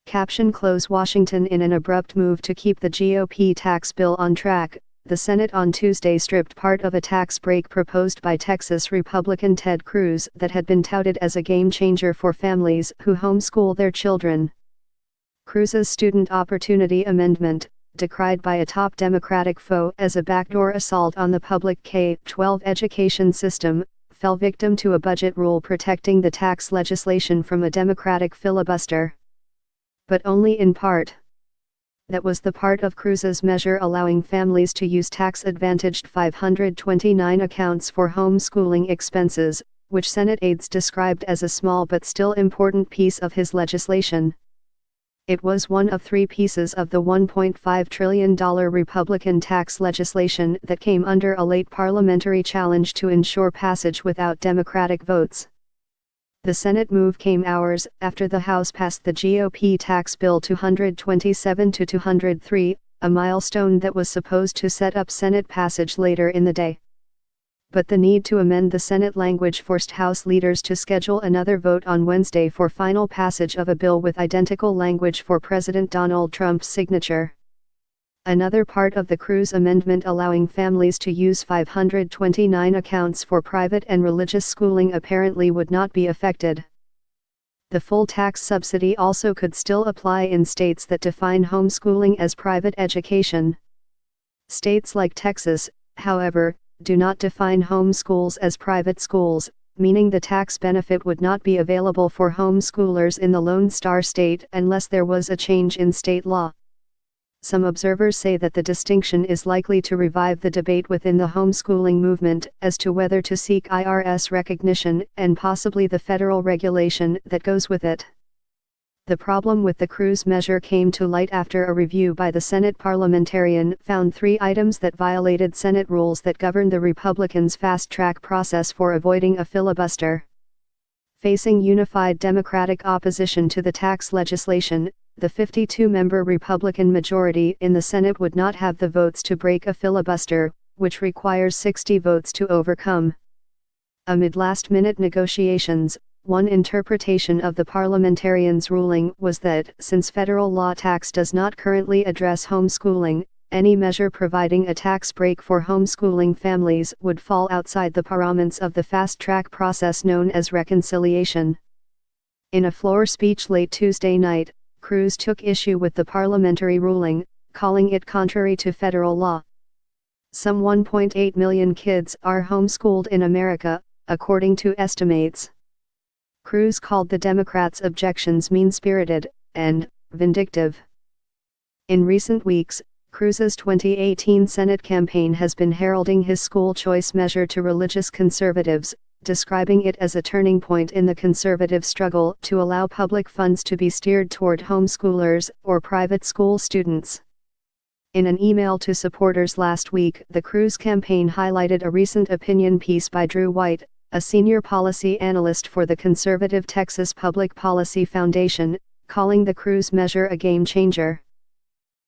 Caption Close Washington in an abrupt move to keep the GOP tax bill on track. The Senate on Tuesday stripped part of a tax break proposed by Texas Republican Ted Cruz that had been touted as a game-changer for families who homeschool their children. Cruz's Student Opportunity Amendment, decried by a top Democratic foe as a backdoor assault on the public K-12 education system, fell victim to a budget rule protecting the tax legislation from a Democratic filibuster. But only in part. That was the part of Cruz's measure allowing families to use tax-advantaged 529 accounts for homeschooling expenses, which Senate aides described as a small but still important piece of his legislation. It was one of three pieces of the $1.5 trillion Republican tax legislation that came under a late parliamentary challenge to ensure passage without Democratic votes. The Senate move came hours after the House passed the GOP tax bill 227-203, a milestone that was supposed to set up Senate passage later in the day. But the need to amend the Senate language forced House leaders to schedule another vote on Wednesday for final passage of a bill with identical language for President Donald Trump's signature. Another part of the Cruz amendment allowing families to use 529 accounts for private and religious schooling apparently would not be affected. The full tax subsidy also could still apply in states that define homeschooling as private education. States like Texas, however, do not define homeschools as private schools, meaning the tax benefit would not be available for homeschoolers in the Lone Star State unless there was a change in state law. Some observers say that the distinction is likely to revive the debate within the homeschooling movement as to whether to seek IRS recognition and possibly the federal regulation that goes with it. The problem with the Cruz measure came to light after a review by the Senate parliamentarian found 3 items that violated Senate rules that govern the Republicans' fast-track process for avoiding a filibuster. Facing unified Democratic opposition to the tax legislation, the 52-member Republican majority in the Senate would not have the votes to break a filibuster, which requires 60 votes to overcome. Amid last-minute negotiations, one interpretation of the parliamentarians' ruling was that, since federal law tax does not currently address homeschooling, any measure providing a tax break for homeschooling families would fall outside the parameters of the fast-track process known as reconciliation. In a floor speech late Tuesday night, Cruz took issue with the parliamentary ruling, calling it contrary to federal law. Some 1.8 million kids are homeschooled in America, according to estimates. Cruz called the Democrats' objections mean-spirited and vindictive. In recent weeks, Cruz's 2018 Senate campaign has been heralding his school choice measure to religious conservatives, describing it as a turning point in the conservative struggle to allow public funds to be steered toward homeschoolers or private school students. In an email to supporters last week, the Cruz campaign highlighted a recent opinion piece by Drew White, a senior policy analyst for the conservative Texas Public Policy Foundation, calling the Cruz measure a game changer.